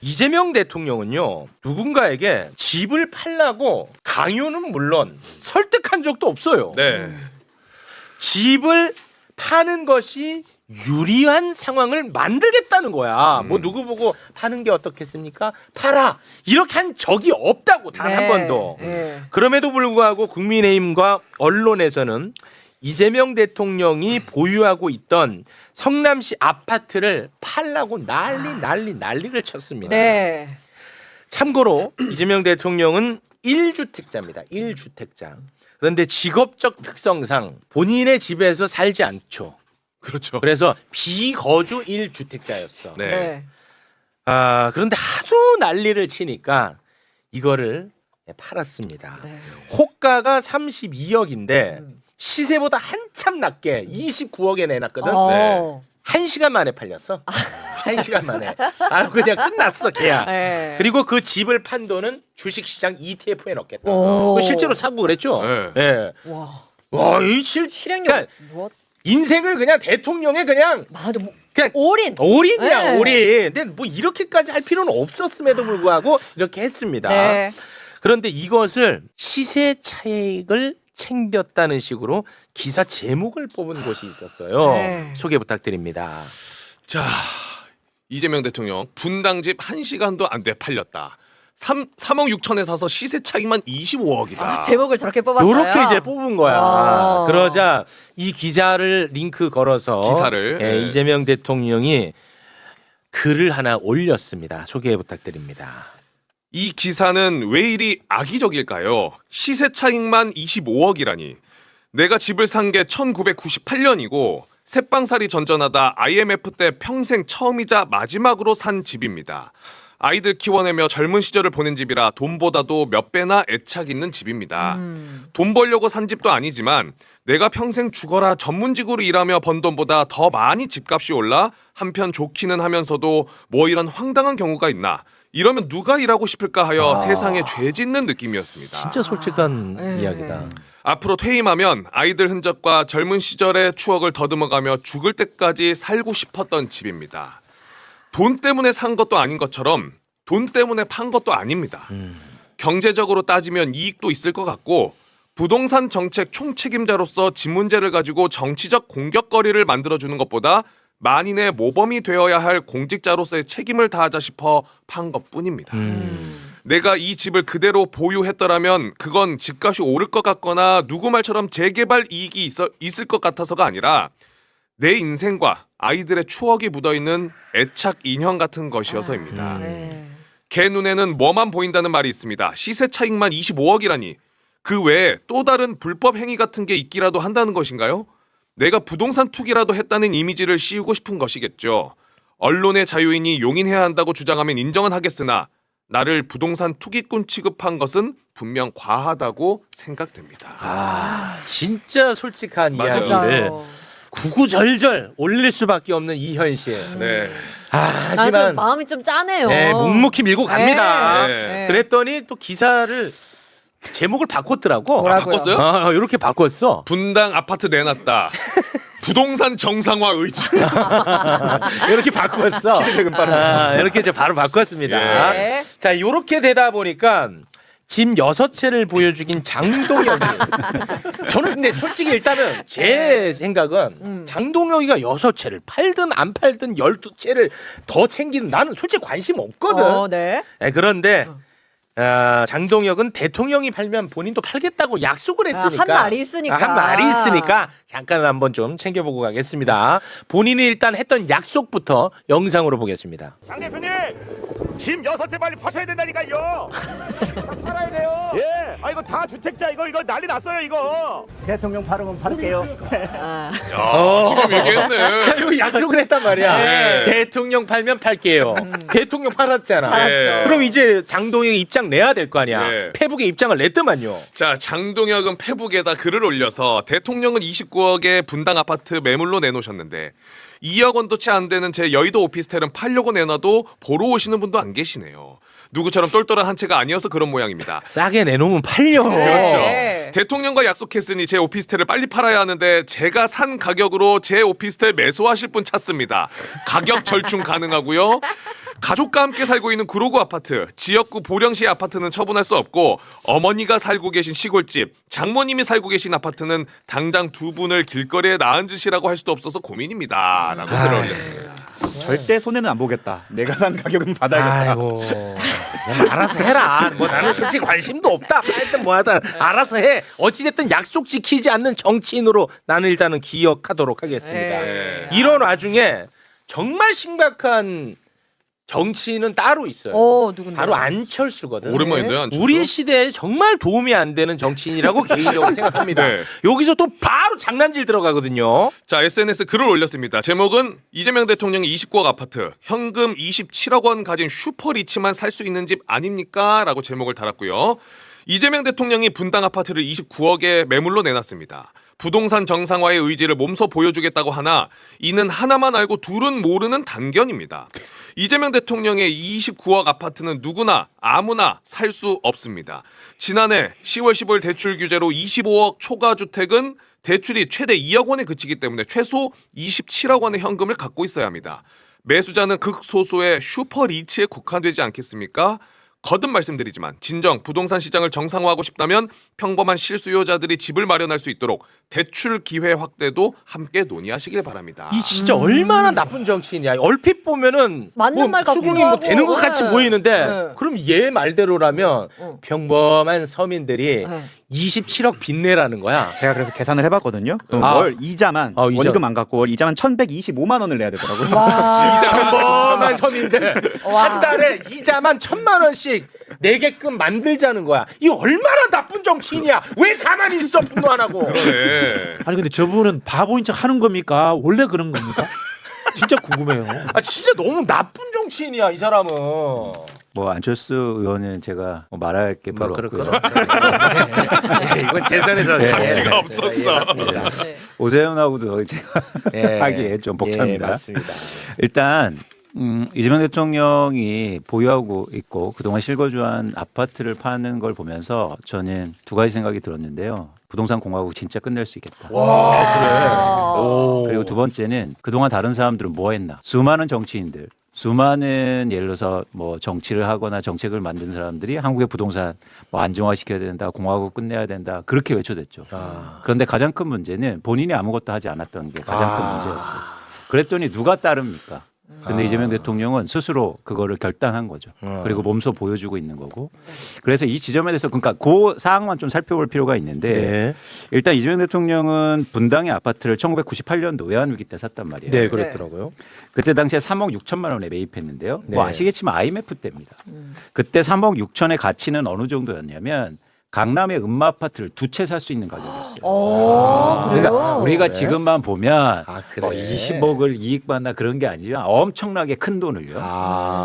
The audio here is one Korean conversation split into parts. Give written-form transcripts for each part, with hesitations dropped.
이재명 대통령은요 누군가에게 집을 팔라고 강요는 물론 설득한 적도 없어요. 네. 집을 파는 것이 유리한 상황을 만들겠다는 거야. 뭐 누구 보고 파는 게 어떻겠습니까? 팔아. 이렇게 한 적이 없다고 단 한 번도. 그럼에도 불구하고 국민의힘과 언론에서는 이재명 대통령이 보유하고 있던 성남시 아파트를 팔라고 난리를 쳤습니다. 네. 참고로 이재명 대통령은 1주택자입니다. 1주택자. 그런데 직업적 특성상 본인의 집에서 살지 않죠. 그렇죠. 그래서 비거주 1주택자였어. 네. 네. 그런데 하도 난리를 치니까 이거를 팔았습니다. 네. 호가가 32억인데 시세보다 한참 낮게 29억에 내놨거든. 어. 1시간 만에 팔렸어. 1시간 만에. 그냥 끝났어 계약. 네. 그리고 그 집을 판 돈은 주식시장 ETF에 넣겠다. 오. 실제로 사고 그랬죠. 네. 예. 와. 이 실행력 그러니까 무엇? 인생을 그냥 대통령의 그냥 맞아. 뭐, 그냥 올인. 올인이야 네. 올인. 근데 뭐 이렇게까지 할 필요는 없었음에도 불구하고 이렇게 했습니다. 네. 그런데 이것을 시세 차익을 챙겼다는 식으로 기사 제목을 뽑은 곳이 있었어요. 네. 소개 부탁드립니다. 자, 이재명 대통령 분당집 1시간도 안 돼 팔렸다. 3억 6천에 사서 시세 차익만 25억이다. 제목을 저렇게 뽑았어요. 이렇게 이제 뽑은 거야. 아. 그러자 이 기자를 링크 걸어서 기사를, 예, 네. 이재명 대통령이 글을 하나 올렸습니다. 소개 부탁드립니다. 이 기사는 왜 이리 악의적일까요? 시세 차익만 25억이라니. 내가 집을 산 게 1998년이고 새빵살이 전전하다 IMF 때 평생 처음이자 마지막으로 산 집입니다. 아이들 키워내며 젊은 시절을 보낸 집이라 돈보다도 몇 배나 애착 있는 집입니다. 돈 벌려고 산 집도 아니지만 내가 평생 죽어라 전문직으로 일하며 번 돈보다 더 많이 집값이 올라 한편 좋기는 하면서도 뭐 이런 황당한 경우가 있나. 이러면 누가 일하고 싶을까 하여 세상에 죄 짓는 느낌이었습니다. 진짜 솔직한 네. 이야기다. 앞으로 퇴임하면 아이들 흔적과 젊은 시절의 추억을 더듬어가며 죽을 때까지 살고 싶었던 집입니다. 돈 때문에 산 것도 아닌 것처럼 돈 때문에 판 것도 아닙니다. 경제적으로 따지면 이익도 있을 것 같고 부동산 정책 총책임자로서 집 문제를 가지고 정치적 공격거리를 만들어주는 것보다 만인의 모범이 되어야 할 공직자로서의 책임을 다하자 싶어 판 것뿐입니다. 내가 이 집을 그대로 보유했더라면 그건 집값이 오를 것 같거나 누구 말처럼 재개발 이익이 있을 것 같아서가 아니라 내 인생과 아이들의 추억이 묻어있는 애착 인형 같은 것이어서입니다. 네. 걔 눈에는 뭐만 보인다는 말이 있습니다. 시세 차익만 25억이라니 그 외에 또 다른 불법 행위 같은 게 있기라도 한다는 것인가요? 내가 부동산 투기라도 했다는 이미지를 씌우고 싶은 것이겠죠. 언론의 자유인이 용인해야 한다고 주장하면 인정은 하겠으나 나를 부동산 투기꾼 취급한 것은 분명 과하다고 생각됩니다. 진짜 솔직한 맞아요. 이야기를 맞아요. 구구절절 올릴 수밖에 없는 이 현실. 네. 나도 하지만 마음이 좀 짠해요. 네, 묵묵히 밀고 갑니다. 네. 그랬더니 또 기사를 제목을 바꿨더라고. 뭐라고요? 바꿨어요? 이렇게 바꿨어. 분당 아파트 내놨다. 부동산 정상화 의지. 이렇게 바꿨어. 이렇게 이제 바로 바꿨습니다. 네. 자, 이렇게 되다 보니까 집 6채를 보여주긴 장동혁이. 저는 근데 솔직히 일단은 제 생각은 장동혁이가 6채를 팔든 안 팔든 12채를 더 챙기는 나는 솔직히 관심 없거든. 네. 네, 그런데 장동혁은 대통령이 팔면 본인도 팔겠다고 약속을 했으니까 한 말이 있으니까. 한 말이 있으니까 잠깐 한번 좀 챙겨보고 가겠습니다. 본인이 일단 했던 약속부터 영상으로 보겠습니다. 장 대표님, 집 6채 빨리 파셔야 된다니까요. 팔아야 돼요. 예, 이거 다 주택자 이거 난리 났어요 이거. 대통령 발음은 팔게요. 아. 지금 얘기했네. 자, 이거 약속을 했단 말이야. 네. 대통령 팔면 팔게요. 대통령 팔았잖아. 팔았죠. 그럼 이제 장동혁 입장 내야 될 거 아니야. 네. 페북에 입장을 냈더만요. 자, 장동혁은 페북에다 글을 올려서 대통령은 29억의 분당 아파트 매물로 내놓으셨는데 2억 원도 채 안 되는 제 여의도 오피스텔은 팔려고 내놔도 보러 오시는 분도 안 계시네요. 누구처럼 똘똘한 한 채가 아니어서 그런 모양입니다. 싸게 내놓으면 팔려. 그렇죠. 네. 대통령과 약속했으니 제 오피스텔을 빨리 팔아야 하는데 제가 산 가격으로 제 오피스텔 매수하실 분 찾습니다. 가격 절충 가능하고요. 가족과 함께 살고 있는 구로구 아파트, 지역구 보령시 아파트는 처분할 수 없고 어머니가 살고 계신 시골집, 장모님이 살고 계신 아파트는 당장 두 분을 길거리에 나앉으시라고 할 수도 없어서 고민입니다. 라고 글을 올렸습니다. 절대 손해는 안 보겠다. 내가 산 가격은 받아야겠다. 아이고, 그냥 알아서 해라. 뭐 나는 솔직히 관심도 없다. 하여튼 뭐하든 알아서 해. 어찌됐든 약속 지키지 않는 정치인으로 나는 일단은 기억하도록 하겠습니다. 네. 이런 와중에 정말 심각한 정치인은 따로 있어요. 누군데? 바로 안철수거든. 오랜만인데요, 안철수? 우리 시대에 정말 도움이 안 되는 정치인이라고 개인적으로 생각합니다. 네. 여기서 또 바로 장난질 들어가거든요. 자, SNS 글을 올렸습니다. 제목은 이재명 대통령이 29억 아파트, 현금 27억 원 가진 슈퍼리치만 살 수 있는 집 아닙니까? 라고 제목을 달았고요. 이재명 대통령이 분당 아파트를 29억에 매물로 내놨습니다. 부동산 정상화의 의지를 몸소 보여주겠다고 하나 이는 하나만 알고 둘은 모르는 단견입니다. 이재명 대통령의 29억 아파트는 누구나 아무나 살 수 없습니다. 지난해 10월 15일 대출 규제로 25억 초과 주택은 대출이 최대 2억 원에 그치기 때문에 최소 27억 원의 현금을 갖고 있어야 합니다. 매수자는 극소수의 슈퍼리치에 국한되지 않겠습니까? 거듭 말씀드리지만 진정 부동산 시장을 정상화하고 싶다면 평범한 실수요자들이 집을 마련할 수 있도록 대출 기회 확대도 함께 논의하시길 바랍니다. 이 진짜 얼마나 나쁜 정치인이야. 얼핏 보면은 맞는 말 같기도 수긍이 뭐 하고. 되는 것 같이 네. 보이는데 네. 그럼 얘 말대로라면 평범한 서민들이 네. 27억 빚내라는 거야. 제가 그래서 계산을 해봤거든요. 그럼 아. 월 이자만 이자. 원금 안 갖고 월 이자만 1,125만 원을 내야 되더라고요. 와. 평범한 서민들 와. 한 달에 이자만 1,000만 원씩 내게끔 만들자는 거야. 이 얼마나 나쁜 정치인이야. 왜 가만히 있어 분노 안 하고. 그러네. 아니 근데 저분은 바보인 척 하는 겁니까? 원래 그런 겁니까? 진짜 궁금해요. 아 진짜 너무 나쁜 정치인이야 이 사람은. 뭐 안철수 의원은 제가 뭐 말할 게 별로 없고요. 네, 이건 재선에서 가치가 없었어. 맞습니다. 네. 오세훈하고도 제가 하기에 좀 벅찹니다. 예, 맞습니다. 일단 이재명 대통령이 보유하고 있고 그동안 실거주한 아파트를 파는 걸 보면서 저는 두 가지 생각이 들었는데요. 부동산 공화국 진짜 끝낼 수 있겠다. 와 그래. 그리고 두 번째는 그동안 다른 사람들은 뭐 했나? 수많은 정치인들, 수많은 예를 들어서 뭐 정치를 하거나 정책을 만든 사람들이 한국의 부동산 뭐 안정화시켜야 된다, 공화국 끝내야 된다 그렇게 외쳐댔죠. 그런데 가장 큰 문제는 본인이 아무것도 하지 않았던 게 가장 큰 문제였어요. 그랬더니 누가 따릅니까? 근데 이재명 대통령은 스스로 그거를 결단한 거죠. 그리고 몸소 보여주고 있는 거고. 그래서 이 지점에 대해서 그러니까 그 사항만 좀 살펴볼 필요가 있는데 네. 일단 이재명 대통령은 분당의 아파트를 1998년도 외환위기 때 샀단 말이에요. 네, 그랬더라고요. 그때 당시에 3억 6천만 원에 매입했는데요. 네. 뭐 아시겠지만 IMF 때입니다. 그때 3억 6천의 가치는 어느 정도였냐면 강남의 음마 아파트를 두 채 살 수 있는 가격이었어요. 그래요? 그러니까 우리가 그래? 지금만 보면 그래. 뭐 20억을 이익 받나 그런 게 아니지만 엄청나게 큰 돈을요.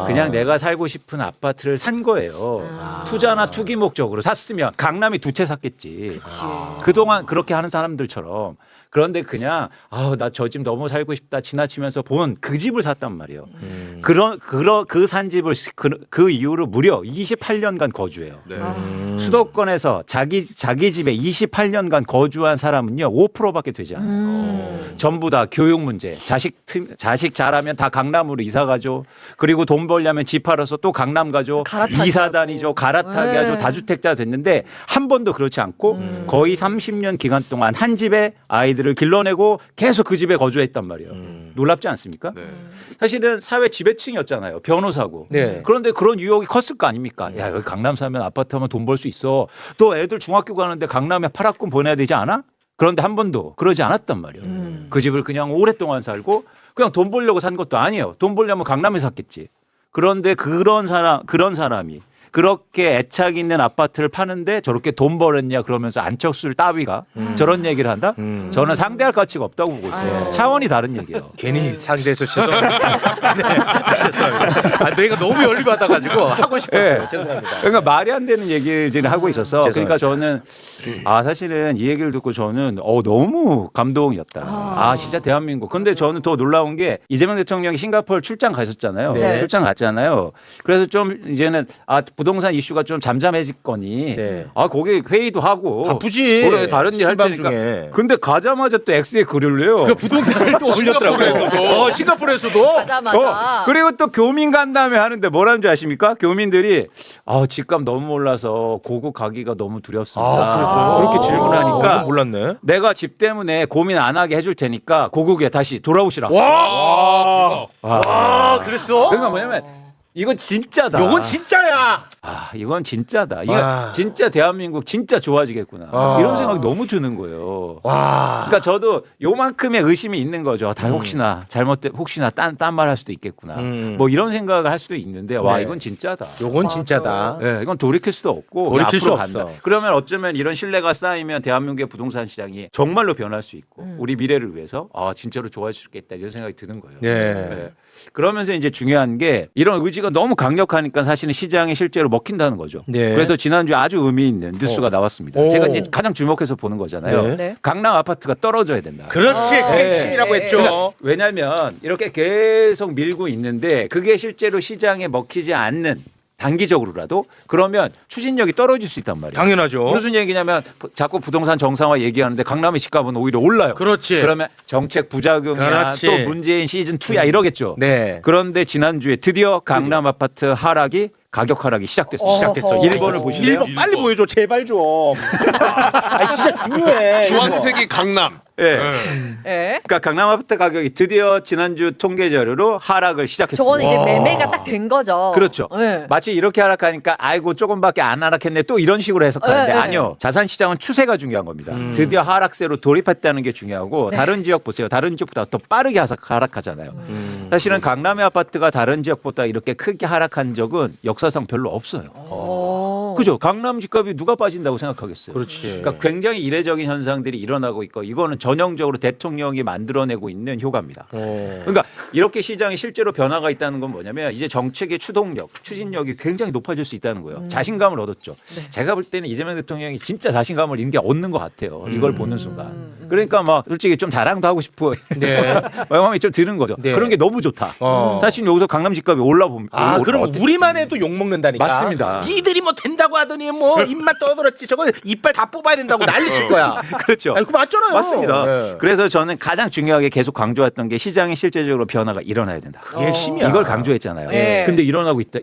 그냥 내가 살고 싶은 아파트를 산 거예요. 투자나 투기 목적으로 샀으면 강남이 두 채 샀겠지. 그동안 그렇게 하는 사람들처럼. 그런데 그냥 나 저 집 너무 살고 싶다 지나치면서 본 그 집을 샀단 말이에요. 그 산 집을 그 이후로 무려 28년간 거주해요. 네. 수도권에서 자기 집에 28년간 거주한 사람은요 5%밖에 되지 않아요. 전부 다 교육 문제, 자식 잘하면 다 강남으로 이사 가죠. 그리고 돈 벌려면 집 팔아서 또 강남 가죠. 갈아타기 이사 하고. 다니죠. 갈아타기 하죠. 네. 다주택자 됐는데 한 번도 그렇지 않고 거의 30년 기간 동안 한 집에 아이들을 길러내고 계속 그 집에 거주했단 말이에요. 놀랍지 않습니까? 네. 사실은 사회 지배층이었잖아요. 변호사고. 네. 그런데 그런 유혹이 컸을 거 아닙니까? 야, 여기 강남 사면 아파트 하면 돈 벌 수 있어. 또 애들 중학교 가는데 강남에 파락금 보내야 되지 않아? 그런데 한 번도 그러지 않았단 말이에요. 그 집을 그냥 오랫동안 살고 그냥 돈 벌려고 산 것도 아니에요. 돈 벌려면 강남에 샀겠지. 그런데 그런 사람이 그렇게 애착 있는 아파트를 파는데 저렇게 돈 벌었냐 그러면서 안철수를 따위가 저런 얘기를 한다? 저는 상대할 가치가 없다고 보고 있어요. 아유. 차원이 다른 얘기예요. 괜히 상대해서 죄송합니다. 네, 죄송합니다. 내가 너무 열받아가지고 하고 싶었어요. 네. 죄송합니다. 그러니까 말이 안 되는 얘기를 하고 있어서 죄송합니다. 그러니까 저는 사실은 이 얘기를 듣고 저는 너무 감동이었다. 진짜 대한민국. 근데 저는 더 놀라운 게 이재명 대통령이 싱가포르 출장 가셨잖아요. 네. 출장 갔잖아요. 그래서 좀 이제는 부동산 이슈가 좀 잠잠해졌거니 네. 아 거기 회의도 하고 바쁘지. 그래 다른 일 할 순방 테니까. 중에. 근데 가자마자 또 X에 글을 내요. 그 부동산을 또 올렸더라고요. 싱가포르에서도. 가자마자. 그리고 또 교민 간담회 하는데 뭐라는 줄 아십니까? 교민들이 집값 너무 올라서 고국 가기가 너무 두렵습니다. 그래서 그렇게 질문하니까 몰랐네. 내가 집 때문에 고민 안 하게 해줄 테니까 고국에 다시 돌아오시라. 와, 그랬어? 그러니까 뭐냐면 이건 진짜다. 요건 진짜야. 이건 진짜다. 이거 와. 진짜 대한민국 진짜 좋아지겠구나. 와. 이런 생각이 너무 드는 거예요. 와. 그러니까 저도 요만큼의 의심이 있는 거죠. 다 혹시나 혹시나 딴 말 할 수도 있겠구나. 뭐 이런 생각을 할 수도 있는데 와 네. 이건 진짜다. 요건 맞아. 진짜다. 예, 이건 돌이킬 수도 없고 돌이킬 수 앞으로 없어. 간다. 그러면 어쩌면 이런 신뢰가 쌓이면 대한민국의 부동산 시장이 정말로 변할 수 있고 우리 미래를 위해서 진짜로 좋아질 수 있겠다 이런 생각이 드는 거예요. 네. 예. 그러면서 이제 중요한 게 이런 의지가 너무 강력하니까 사실은 시장에 실제로 먹힌다는 거죠. 네. 그래서 지난주에 아주 의미 있는 뉴스가 나왔습니다. 오. 제가 이제 가장 주목해서 보는 거잖아요. 네. 네. 강남 아파트가 떨어져야 된다. 그렇지. 그 네. 핵심이라고 했죠. 그러니까 왜냐하면 이렇게 계속 밀고 있는데 그게 실제로 시장에 먹히지 않는 단기적으로라도 그러면 추진력이 떨어질 수 있단 말이에요. 당연하죠. 무슨 얘기냐면 자꾸 부동산 정상화 얘기하는데 강남의 집값은 오히려 올라요. 그렇지. 그러면 정책 부작용이야 그렇지. 또 문재인 시즌 2야 이러겠죠. 네. 그런데 지난주에 드디어 강남 아파트 하락이 가격 하락이 시작됐어요. 시작됐어. 1번을 보실래요? 1번 빨리 보여줘. 제발 좀. 진짜 중요해. 주황색이 강남. 예. 예. 그러니까 강남 아파트 가격이 드디어 지난주 통계 자료로 하락을 시작했습니다. 저거는 이제 매매가 딱 된 거죠. 그렇죠. 예. 마치 이렇게 하락하니까 아이고 조금밖에 안 하락했네 또 이런 식으로 해석하는데 네, 네. 아니요. 자산 시장은 추세가 중요한 겁니다. 드디어 하락세로 돌입했다는 게 중요하고 네. 다른 지역 보세요. 다른 지역보다 더 빠르게 하락하잖아요. 사실은 강남의 아파트가 다른 지역보다 이렇게 크게 하락한 적은 역사상 별로 없어요. 오. 그죠? 강남 집값이 누가 빠진다고 생각하겠어요. 그렇지. 그러니까 굉장히 이례적인 현상들이 일어나고 있고 이거는 전형적으로 대통령이 만들어내고 있는 효과입니다. 그러니까 이렇게 시장에 실제로 변화가 있다는 건 뭐냐면 이제 정책의 추동력, 추진력이 굉장히 높아질 수 있다는 거예요. 자신감을 얻었죠. 제가 볼 때는 이재명 대통령이 진짜 자신감을 이게 얻는 것 같아요. 이걸 보는 순간. 그러니까 막 솔직히 좀 자랑도 하고 싶어. 네. 마음이 좀 드는 거죠. 네. 그런 게 너무 좋다. 사실 여기서 강남 집값이 올라보면 그럼 우리만 해도 욕 먹는다니까. 맞습니다. 이들이 뭐 된다고 하더니 뭐 입만 떠들었지. 저거 이빨 다 뽑아야 된다고 난리칠 거야. 그렇죠. 아니, 그거 맞잖아요. 맞습니다. 네. 그래서 저는 가장 중요하게 계속 강조했던 게 시장에 실제적으로 변화가 일어나야 된다. 그게 핵심이야. 이걸 강조했잖아요. 네. 근데 일어나고 있다.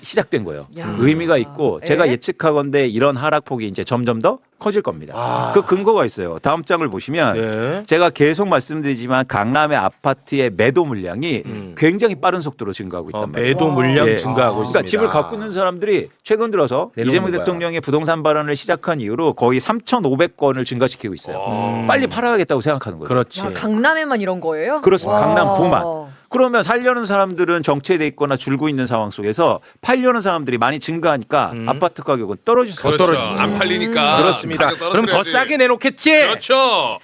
시작된 거예요. 야. 의미가 있고 제가 네. 예측하건대 이런 하락폭이 이제 점점 더 커질 겁니다. 그 근거가 있어요. 다음 장을 보시면 네. 제가 계속 말씀드리지만 강남의 아파트의 매도 물량이 굉장히 빠른 속도로 증가하고 있단 말이에요. 매도 물량 예. 증가하고 있습니다. 그러니까 집을 갖고 있는 사람들이 최근 들어서 내놓는 이재명 거야. 대통령의 부동산 발언을 시작한 이후로 거의 3,500건을 증가시키고 있어요. 빨리 팔아야겠다고 생각하는 거예요. 그렇지. 야, 강남에만 이런 거예요? 그렇습니다. 와. 강남구만. 그러면 살려는 사람들은 정체돼 있거나 줄고 있는 상황 속에서 팔려는 사람들이 많이 증가하니까 아파트 가격은 떨어질 수 그렇죠. 없죠. 안 팔리니까. 그렇습니다. 가격 그럼 더 떨어뜨려야지. 싸게 내놓겠지. 그렇죠.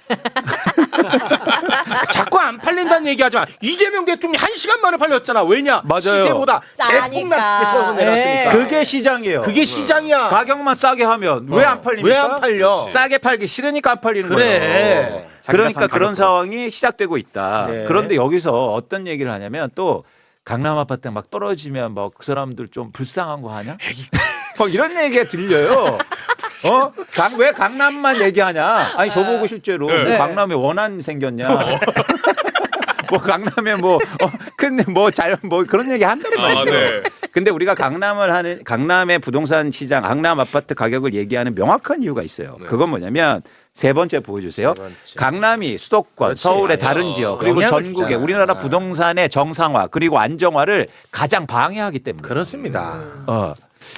자꾸 안 팔린다는 얘기하지 마. 이재명 대통령이 1시간 만에 팔렸잖아. 왜냐? 맞아요. 시세보다 싸니까. 대폭락하게 쳐서 내놨으니까. 네. 그게 시장이에요. 그게 시장이야. 가격만 싸게 하면 왜 안 팔립니까? 왜 안 팔려? 싸게 팔기 싫으니까 안 팔리는 그래. 거예요. 그러니까 산 그런 가격도. 상황이 시작되고 있다. 네. 그런데 여기서 어떤 얘기를 하냐면 또 강남 아파트 막 떨어지면 막 그 사람들 좀 불쌍한 거 하냐? 막 이런 얘기가 들려요. 왜 강남만 얘기하냐? 아니 저보고 실제로 네. 뭐 강남에 원한 생겼냐? 뭐 강남에 근데 뭐 그런 얘기 한단 말이에요. 네. 근데 우리가 강남의 부동산 시장, 강남 아파트 가격을 얘기하는 명확한 이유가 있어요. 네. 그건 뭐냐면 세 번째 보여주세요. 세 번째. 강남이 수도권, 그렇지. 서울의 맞아요. 다른 지역, 그리고 영향을 전국의 주잖아. 우리나라 부동산의 정상화 그리고 안정화를 가장 방해하기 때문에. 그렇습니다.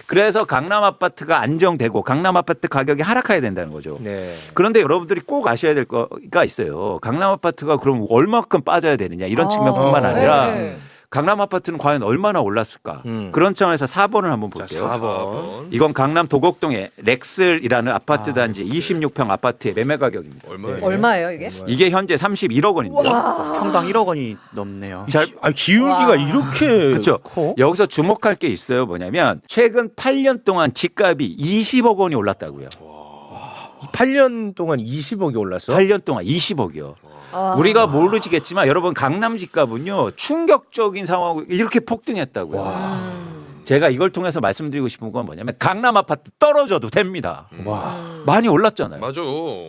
그래서 강남 아파트가 안정되고 강남 아파트 가격이 하락해야 된다는 거죠. 네. 그런데 여러분들이 꼭 아셔야 될 거가 있어요. 강남 아파트가 그럼 얼마큼 빠져야 되느냐 이런 측면뿐만 아니라 네. 강남 아파트는 과연 얼마나 올랐을까? 그런 차원에서 4번을 한번 볼게요. 4번. 이건 강남 도곡동의 렉슬이라는 아파트 단지 26평 아파트의 매매 가격입니다. 얼마예요? 얼마예요 이게? 이게 현재 31억 원입니다. 평당 1억 원이 넘네요. 잘 기울기가 와. 이렇게 그렇죠. 커? 여기서 주목할 게 있어요. 뭐냐면 최근 8년 동안 집값이 20억 원이 올랐다고요. 8년 동안 20억이 올랐어? 8년 동안 20억이요. 아. 우리가 모르시겠지만 여러분 강남 집값은요 충격적인 상황으로 이렇게 폭등했다고요. 제가 이걸 통해서 말씀드리고 싶은 건 뭐냐면 강남 아파트 떨어져도 됩니다. 와, 많이 올랐잖아요. 맞아.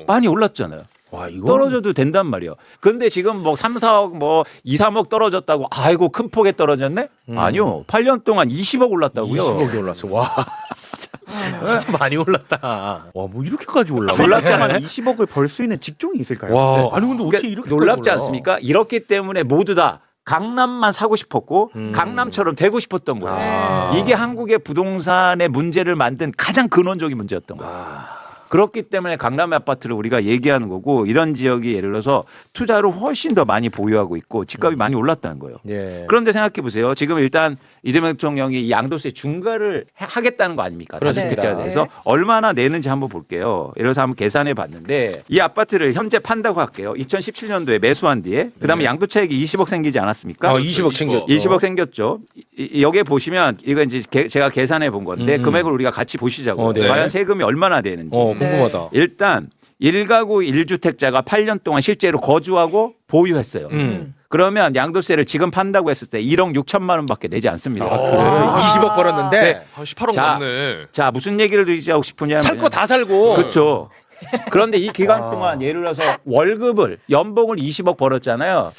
많이 올랐잖아요. 와 이거 떨어져도 된단 말이에요. 근데 지금 뭐 3, 4억 뭐 2, 3억 떨어졌다고 아이고 큰 폭에 떨어졌네? 아니요. 8년 동안 20억 올랐다고요. 20억이 올랐어. 와, 진짜 많이 올랐다. 와, 뭐 이렇게까지 올라? 놀랍지만 20억을 벌 수 있는 직종이 있을까요? 와, 아니 근데 어떻게 그러니까 이렇게 놀랍지 않습니까? 이렇기 때문에 모두 다 강남만 사고 싶었고 강남처럼 되고 싶었던 거예요. 아. 이게 한국의 부동산의 문제를 만든 가장 근원적인 문제였던 거예요. 그렇기 때문에 강남 아파트를 우리가 얘기하는 거고 이런 지역이 예를 들어서 투자를 훨씬 더 많이 보유하고 있고 집값이 많이 올랐다는 거예요. 예. 그런데 생각해 보세요. 지금 일단 이재명 대통령이 이 양도세 중과를 하겠다는 거 아닙니까? 그렇습니다. 다주택자에 대해서 얼마나 내는지 한번 볼게요. 예를 들어서 한번 계산해 봤는데 이 아파트를 현재 판다고 할게요. 2017년도에 매수한 뒤에 그다음에 양도차익이 20억 생기지 않았습니까? 20억 챙겼죠. 20억 생겼죠. 여기에 보시면 이거 이제 제가 계산해 본 건데 금액을 우리가 같이 보시자고요. 네. 과연 세금이 얼마나 되는지. 궁금하다. 일단 1가구 1주택자가 8년 동안 실제로 거주하고 보유했어요. 그러면 양도세를 지금 판다고 했을 때 1억 6천만 원밖에 내지 않습니다. 그래? 20억 벌었는데 네. 18억 자, 넘네. 자, 무슨 얘기를 드리자고 싶으냐면 살 거 다 살고. 그렇죠. 그런데 이 기간 동안 예를 들어서 월급을 연봉을 20억 벌었잖아요.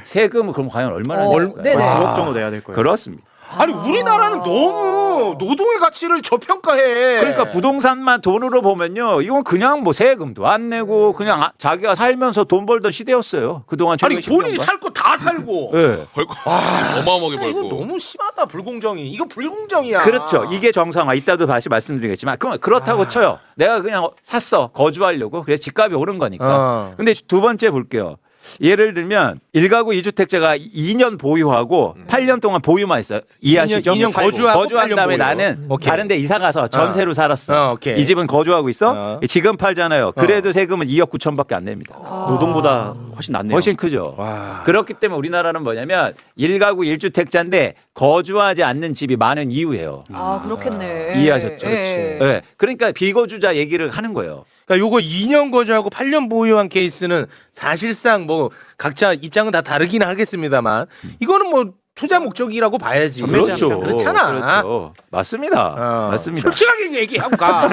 세금을 그럼 과연 얼마나 냈을까요? 네네. 9억 정도 내야 될 거예요. 그렇습니다. 아니 우리나라는 너무 노동의 가치를 저평가해. 그러니까 부동산만 돈으로 보면요, 이건 그냥 뭐 세금도 안 내고 그냥 자기가 살면서 돈 벌던 시대였어요. 그동안 아니 최근 본인이 10년간. 살 거 다 살고. 네. 벌고 어마어마하게 진짜 이거 벌고. 너무 심하다 불공정이. 이거 불공정이야. 그렇죠. 이게 정상화. 이따도 다시 말씀드리겠지만 그렇다고 쳐요. 내가 그냥 샀어. 거주하려고. 그래서 집값이 오른 거니까. 근데 두 번째 볼게요. 예를 들면 1가구 2주택자가 2년 보유하고 8년 동안 보유만 했어요. 이해하시죠? 2년 거주하고 거주한 8년 다음에 보유. 나는 오케이. 다른 데 이사 가서 전세로 살았어. 오케이. 이 집은 거주하고 있어. 지금 팔잖아요. 그래도 세금은 2억 9천밖에 안 냅니다. 노동보다 훨씬 낫네요. 훨씬 크죠. 와. 그렇기 때문에 우리나라는 뭐냐면 1가구 1주택자인데 거주하지 않는 집이 많은 이유예요. 아, 그렇겠네. 이해하셨죠? 예. 네. 그러니까 비거주자 얘기를 하는 거예요. 그러니까 요거 2년 거주하고 8년 보유한 케이스는 사실상 뭐 각자 입장은 다 다르긴 하겠습니다만 이거는 뭐 투자 목적이라고 봐야지. 그렇죠. 그렇잖아. 그렇죠. 맞습니다. 맞습니다. 솔직하게 얘기하고 가.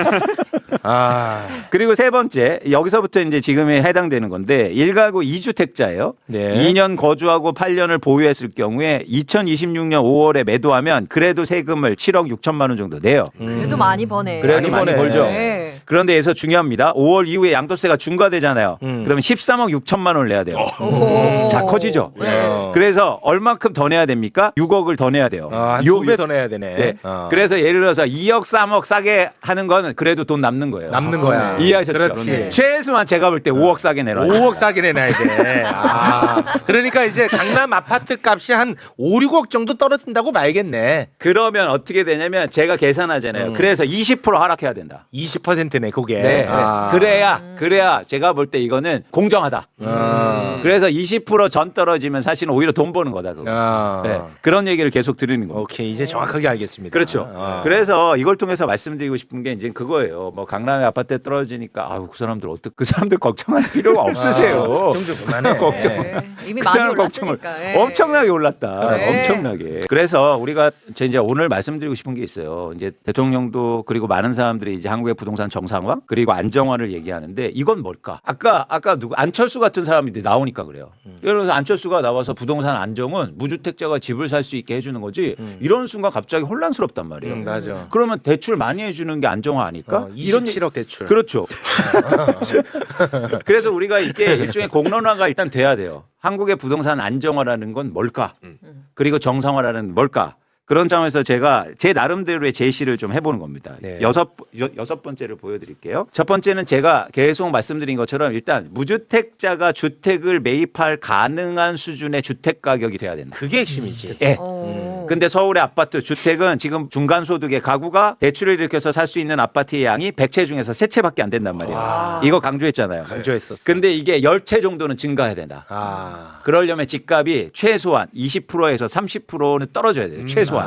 그리고 세 번째, 여기서부터 이제 지금에 해당되는 건데 1가구 2주택자예요. 네. 2년 거주하고 8년을 보유했을 경우에 2026년 5월에 매도하면 그래도 세금을 7억 6천만 원 정도 내요. 그래도 많이 버네. 그래도 많이 벌죠. 네. 그런데 여기서 중요합니다. 5월 이후에 양도세가 중과되잖아요. 그러면 13억 6천만 원을 내야 돼요. 오. 자, 커지죠. 네. 그래서 얼만큼 더 내야 됩니까? 6억을 더 내야 돼요. 한 2배 더 내야 되네. 네. 그래서 예를 들어서 2억 3억 싸게 하는 거는 그래도 돈 남는 거예요. 남는 거야. 이해하셨죠? 그렇지. 최소한 제가 볼 때 5억 싸게 내라. 5억 싸게 내놔야 돼. 그러니까 이제 강남 아파트 값이 한 5, 6억 정도 떨어진다고 봐야겠네. 그러면 어떻게 되냐면 제가 계산하잖아요. 그래서 20% 하락해야 된다. 20%네, 그게. 네. 그래야 제가 볼 때 이거는 공정하다. 그래서 20% 떨어지면 사실은 오히려 돈 버는 거다. 그거. 네. 그런 얘기를 계속 드리는 거예요. 오케이, 이제 정확하게 알겠습니다. 그렇죠. 그래서 이걸 통해서 말씀드리고 싶은 게 이제 그거예요. 뭐 강남의 아파트에 떨어지니까 아유 그 사람들 그 사람들 걱정할 필요가 없으세요. 걱정 좀 그만해. 걱정. 네. 이미 그 많이 사람 올랐으니까. 예. 엄청나게 올랐다. 그래. 엄청나게. 그래서 우리가 이제 오늘 말씀드리고 싶은 게 있어요. 이제 대통령도 그리고 많은 사람들이 이제 한국의 부동산 정상화 그리고 안정화를 얘기하는데 이건 뭘까? 아까 누구 안철수 같은 사람이 나오니까 그래요. 예를 들어서 안철수가 나와서 부동산 안정은 무주택자가 집을 살 수 있게 해주는 거지. 이런 순간 갑자기 혼란스럽단 말이에요. 맞아. 그러면 대출 많이 해주는 게 안정화 아닐까? 27억 대출. 그렇죠. 그래서 우리가 이게 일종의 공론화가 일단 돼야 돼요. 한국의 부동산 안정화라는 건 뭘까? 그리고 정상화라는 뭘까? 그런 점에서 제가 제 나름대로의 제시를 좀 해보는 겁니다. 네. 여섯 번째를 보여드릴게요. 첫 번째는 제가 계속 말씀드린 것처럼 일단 무주택자가 주택을 매입할 가능한 수준의 주택 가격이 돼야 된다. 그게 핵심이지. 예. 오. 근데 서울의 아파트 주택은 지금 중간 소득의 가구가 대출을 일으켜서 살 수 있는 아파트의 양이 100채 중에서 3채밖에 안 된단 말이에요. 이거 강조했잖아요. 강조했었어. 근데 이게 10채 정도는 증가해야 된다. 그러려면 집값이 최소한 20%에서 30%는 떨어져야 돼요. 최소한.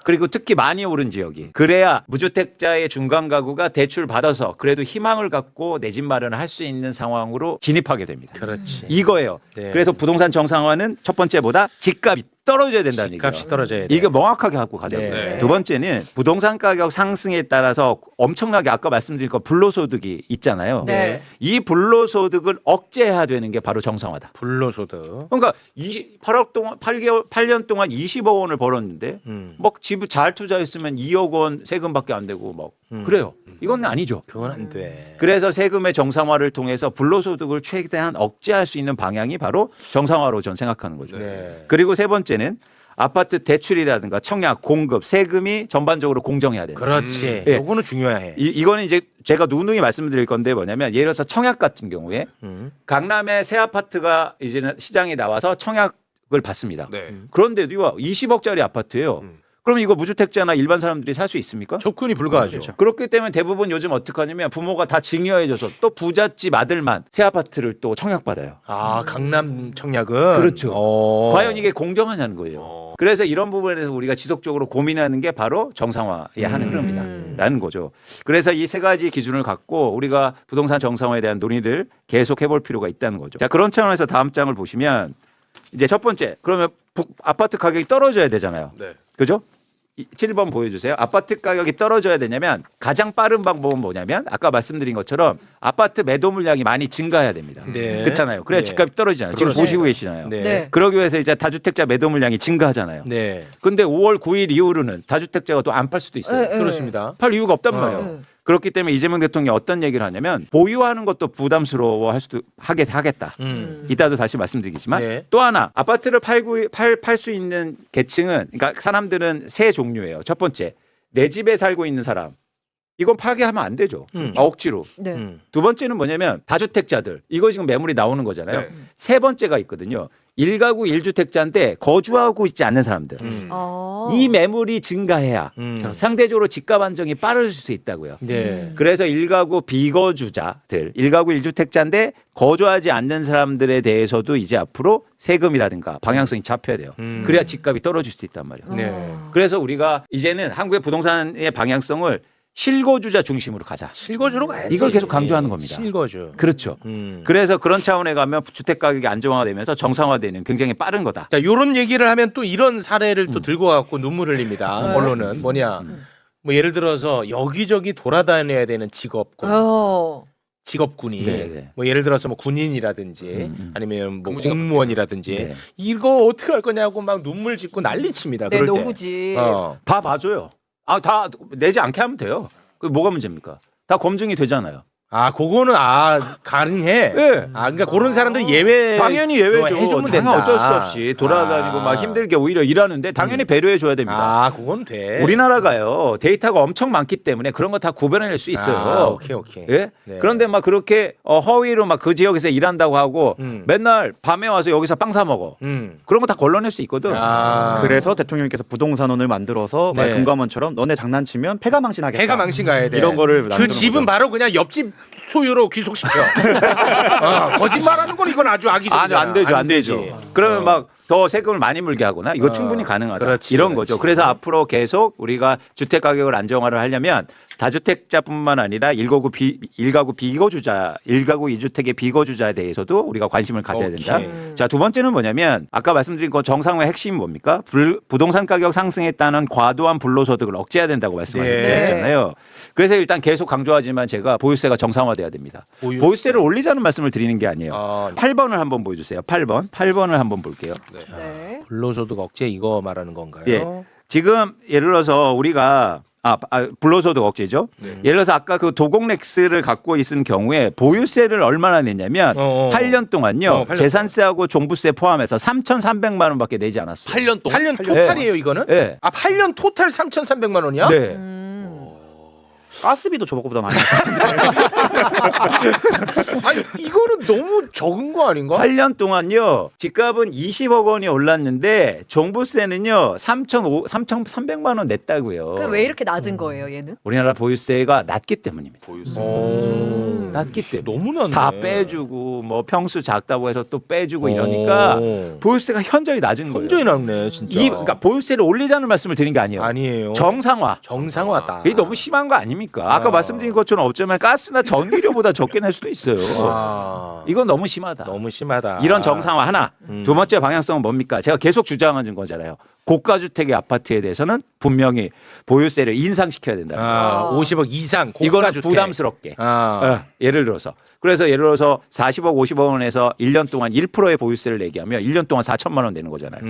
그리고 특히 많이 오른 지역이. 그래야 무주택자의 중간 가구가 대출 받아서 그래도 희망을 갖고 내 집 마련을 할 수 있는 상황으로 진입하게 됩니다. 그렇지. 이거예요. 네. 그래서 부동산 정상화는 첫 번째보다 집값이 떨어져야 된다는 얘기예요. 집값이 떨어져야 돼. 이게 명확하게 갖고 가자고요. 네. 두 번째는 부동산 가격 상승에 따라서 엄청나게 아까 말씀드린 거 불로소득이 있잖아요. 네. 이 불로소득을 억제해야 되는 게 바로 정상화다. 불로소득. 그러니까 8억 동안 8년 동안 20억 원을 벌었는데 막 집 잘 투자했으면 2억 원 세금밖에 안 되고 막 그래요. 이건 아니죠. 그건 안 돼. 그래서 세금의 정상화를 통해서 불로소득을 최대한 억제할 수 있는 방향이 바로 정상화로 전 생각하는 거죠. 네. 그리고 세 번째는 아파트 대출이라든가 청약, 공급, 세금이 전반적으로 공정해야 된다. 그렇지. 예. 요거는 중요해. 이거는 이제 제가 누누이 말씀드릴 건데 뭐냐면 예를 들어서 청약 같은 경우에 강남에 새 아파트가 이제는 시장에 나와서 청약을 받습니다. 네. 그런데도요 20억짜리 아파트예요. 그럼 이거 무주택자나 일반 사람들이 살 수 있습니까? 접근이 불가하죠. 그렇기 때문에 대부분 요즘 어떻게 하냐면 부모가 다 증여해줘서 또 부잣집 아들만 새 아파트를 또 청약받아요. 아 강남 청약은 그렇죠. 과연 이게 공정하냐는 거예요. 어. 그래서 이런 부분에서 우리가 지속적으로 고민하는 게 바로 정상화에 하는 흐름이다라는 거죠. 그래서 이 세 가지 기준을 갖고 우리가 부동산 정상화에 대한 논의를 계속 해볼 필요가 있다는 거죠. 자, 그런 차원에서 다음 장을 보시면 이제 첫 번째 그러면 아파트 가격이 떨어져야 되잖아요. 네. 그죠? 7번 보여주세요. 아파트 가격이 떨어져야 되냐면 가장 빠른 방법은 뭐냐면 아까 말씀드린 것처럼 아파트 매도 물량이 많이 증가해야 됩니다. 네. 그렇잖아요. 그래야 네. 집값이 떨어지잖아요. 지금 그렇죠. 보시고 계시잖아요. 네. 네. 그러기 위해서 이제 다주택자 매도 물량이 증가하잖아요. 네. 근데 5월 9일 이후로는 다주택자가 또 안 팔 수도 있어요. 네, 네. 그렇습니다. 팔 이유가 없단 어. 말이에요. 네. 그렇기 때문에 이재명 대통령이 어떤 얘기를 하냐면 보유하는 것도 부담스러워 할 수도 하겠다. 이따도 다시 말씀드리겠지만 네. 또 하나 아파트를 팔 수 있는 계층은 그러니까 사람들은 세 종류예요. 첫 번째 내 집에 살고 있는 사람 이건 파게 하면 안 되죠. 억지로. 네. 두 번째는 뭐냐면 다주택자들 이거 지금 매물이 나오는 거잖아요. 네. 세 번째가 있거든요. 1가구 1주택자인데 거주하고 있지 않는 사람들. 이 매물이 증가해야 상대적으로 집값 안정이 빠를 수 있다고요. 네. 그래서 1가구 비거주자들, 1가구 1주택자인데 거주하지 않는 사람들에 대해서도 이제 앞으로 세금이라든가 방향성이 잡혀야 돼요. 그래야 집값이 떨어질 수 있단 말이에요. 네. 그래서 우리가 이제는 한국의 부동산의 방향성을 실거주자 중심으로 가자. 실거주로 가야지. 이걸 계속 강조하는 겁니다. 실거주. 그렇죠. 그래서 그런 차원에 가면 주택 가격이 안정화되면서 정상화되는 굉장히 빠른 거다. 자, 요런 얘기를 하면 또 이런 사례를 또 들고 갖고 눈물 흘립니다. 네. 언론은 뭐냐? 뭐 예를 들어서 여기저기 돌아다녀야 되는 직업군. 직업군이 네네. 뭐 예를 들어서 뭐 군인이라든지 아니면 뭐 근무지가 공무원이라든지 네. 이거 어떻게 할 거냐고 막 눈물 짓고 난리칩니다. 네, 그럴 때. 노후지. 다 봐줘요. 다 내지 않게 하면 돼요. 그 뭐가 문제입니까? 다 검증이 되잖아요. 아, 그거는 가능해. 네. 아, 그러니까 그런 사람들 예외 당연히 예외죠. 해주면 당연 된다. 어쩔 수 없이 돌아다니고 막 힘들게 오히려 일하는데 당연히 배려해 줘야 됩니다. 아, 그건 돼. 우리나라가요 데이터가 엄청 많기 때문에 그런 거 다 구별해낼 수 있어요. 아, 오케이. 예? 네. 그런데 막 그렇게 허위로 막 그 지역에서 일한다고 하고 맨날 밤에 와서 여기서 빵 사 먹어. 그런 거 다 걸러낼 수 있거든. 아. 그래서 대통령께서 부동산원을 만들어서 네. 금감원처럼 너네 장난치면 폐가 망신하겠다. 해가 망신 가야 돼. 이런 거를 그 만드는 집은 거죠. 바로 그냥 옆집 소유로 귀속시켜. 거짓말하는 건 이건 아주 악의적이야. 안 되죠. 그러면 막 더 세금을 많이 물게 하거나 이거 충분히 가능하다. 그렇지, 이런 그렇지. 거죠. 그래서 앞으로 계속 우리가 주택 가격을 안정화를 하려면 다주택자뿐만 아니라 1가구 비거주자, 1가구 2주택의 비거주자에 대해서도 우리가 관심을 가져야 된다. 오케이. 자, 두 번째는 뭐냐면 아까 말씀드린 거 정상화의 핵심이 뭡니까? 부동산 가격 상승에 따른 과도한 불로소득을 억제해야 된다고 말씀하셨잖아요. 그래서 일단 계속 강조하지만 제가 보유세가 정상화돼야 됩니다. 보유세를 올리자는 말씀을 드리는 게 아니에요. 8번을 한번 보여주세요. 8번을 한번 볼게요. 네. 불로소득 억제 이거 말하는 건가요? 예. 지금 예를 들어서 우리가 불로소득 억제죠. 예를 들어서 아까 그 도공렉스를 갖고 있은 경우에 보유세를 얼마나 냈냐면 8년 동안요. 8년 재산세하고 종부세 포함해서 3,300만 원밖에 내지 않았어요. 8년 동안 8년 토탈이에요, 이거는? 네. 아, 8년 토탈 3,300만 원이야? 네. 가스비도 저거보다 많이. 아니, 이거는 너무 적은 거 아닌가? 8년 동안요. 집값은 20억 원이 올랐는데 종부세는요. 3,300만 원 냈다고요. 왜 이렇게 낮은 거예요, 얘는? 우리나라 보유세가 낮기 때문입니다. 보유세. 낮기 때문에. 너무 낮네. 다 빼주고 뭐 평수 작다고 해서 또 빼주고 이러니까 보유세가 현저히 낮은 거예요. 현저히 낮네, 진짜. 그러니까 보유세를 올리자는 말씀을 드린 게 아니에요. 아니에요. 정상화. 정상화다. 이게 너무 심한 거 아닙니까? 아닙니까? 아까 말씀드린 것처럼 없지만 가스나 전기료보다 적게 낼 수도 있어요. 와. 이건 너무 심하다. 너무 심하다. 이런 정상화 하나. 두 번째 방향성은 뭡니까? 제가 계속 주장하는 거잖아요. 고가 주택의 아파트에 대해서는 분명히 보유세를 인상시켜야 된다. 아, 50억 이상 고가 이거는 주택. 부담스럽게. 아. 예를 들어서. 그래서 예를 들어서 40억, 50억 원에서 1년 동안 1%의 보유세를 내게 하면 1년 동안 4천만 원 되는 거잖아요.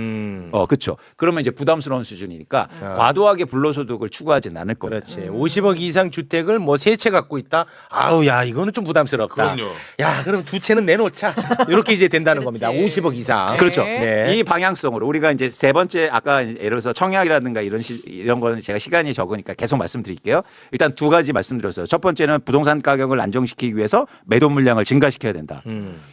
그렇죠. 그러면 이제 부담스러운 수준이니까 과도하게 불로소득을 추구하진 않을 거예요. 그렇지. 50억 이상 주택을 뭐 세 채 갖고 있다. 아우 야 이거는 좀 부담스럽다. 그럼요. 야 그럼 두 채는 내놓자. 이렇게 이제 된다는 겁니다. 50억 이상. 그렇죠. 네. 이 방향성으로 우리가 이제 세 번째 아까 예를 들어서 청약이라든가 이런 거는 제가 시간이 적으니까 계속 말씀드릴게요. 일단 두 가지 말씀드렸어요. 첫 번째는 부동산 가격을 안정시키기 위해서 매도 물량을 증가시켜야 된다.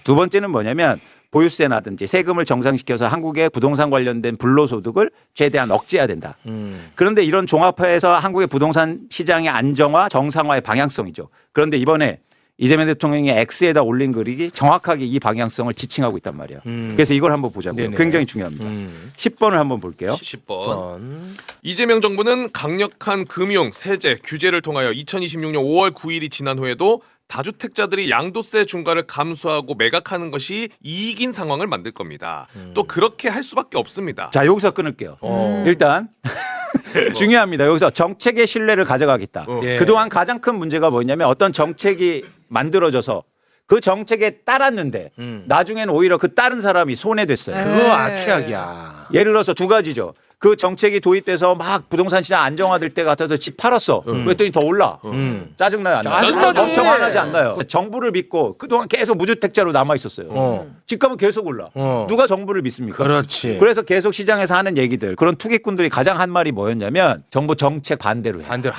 두 번째는 뭐냐면 보유세나든지 세금을 정상시켜서 한국의 부동산 관련된 불로소득을 최대한 억제해야 된다. 그런데 이런 종합화에서 한국의 부동산 시장의 안정화, 정상화의 방향성이죠. 그런데 이번에 이재명 대통령이 X에다 올린 글이 정확하게 이 방향성을 지칭하고 있단 말이에요. 그래서 이걸 한번 보자고요. 네네. 굉장히 중요합니다. 10번을 한번 볼게요. 10번. 이재명 정부는 강력한 금융, 세제, 규제를 통하여 2026년 5월 9일이 지난 후에도 다주택자들이 양도세 중과를 감수하고 매각하는 것이 이익인 상황을 만들 겁니다. 또 그렇게 할 수밖에 없습니다. 자, 여기서 끊을게요. 일단 중요합니다. 여기서 정책의 신뢰를 가져가겠다. 예. 그동안 가장 큰 문제가 뭐냐면 어떤 정책이 만들어져서 그 정책에 따랐는데 나중에는 오히려 그 따른 사람이 손해됐어요. 그거 최악이야. 예를 들어서 두 가지죠. 그 정책이 도입돼서 막 부동산 시장 안정화될 때 같아서 집 팔았어. 그랬더니 더 올라. 짜증나요? 안 나요? 짜증나지. 엄청 화나지 않나요? 정부를 믿고 그동안 계속 무주택자로 남아 있었어요. 집값은 계속 올라. 누가 정부를 믿습니까? 그렇지. 그래서 계속 시장에서 하는 얘기들 그런 투기꾼들이 가장 한 말이 뭐였냐면 정부 정책 반대로 해. 반대로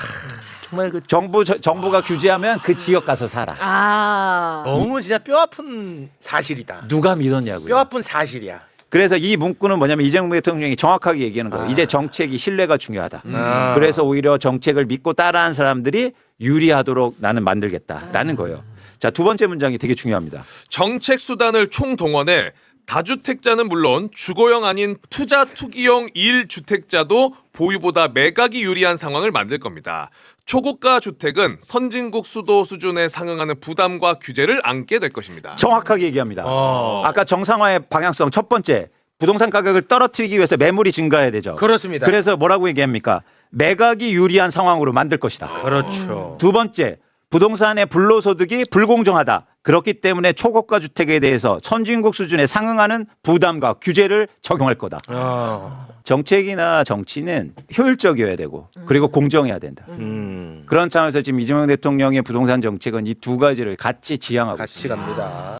정말 그 정부가 규제하면 그 지역 가서 살아. 아. 너무 진짜 뼈 아픈 사실이다. 누가 믿었냐고요. 뼈 아픈 사실이야. 그래서 이 문구는 뭐냐면 이재명 대통령이 정확하게 얘기하는 거예요. 이제 정책이 신뢰가 중요하다. 아. 그래서 오히려 정책을 믿고 따라한 사람들이 유리하도록 나는 만들겠다라는 거예요. 자, 두 번째 문장이 되게 중요합니다. 정책 수단을 총동원해 다주택자는 물론 주거용 아닌 투자 투기용 1주택자도 보유보다 매각이 유리한 상황을 만들 겁니다. 초고가 주택은 선진국 수도 수준에 상응하는 부담과 규제를 안게 될 것입니다. 정확하게 얘기합니다. 아까 정상화의 방향성 첫 번째 부동산 가격을 떨어뜨리기 위해서 매물이 증가해야 되죠. 그렇습니다. 그래서 뭐라고 얘기합니까? 매각이 유리한 상황으로 만들 것이다. 그렇죠. 두 번째 부동산의 불로소득이 불공정하다. 그렇기 때문에 초고가 주택에 대해서 선진국 수준에 상응하는 부담과 규제를 적용할 거다. 정책이나 정치는 효율적이어야 되고 그리고 공정해야 된다. 그런 차원에서 지금 이재명 대통령의 부동산 정책은 이 두 가지를 같이 지향하고 같이 있습니다. 갑니다.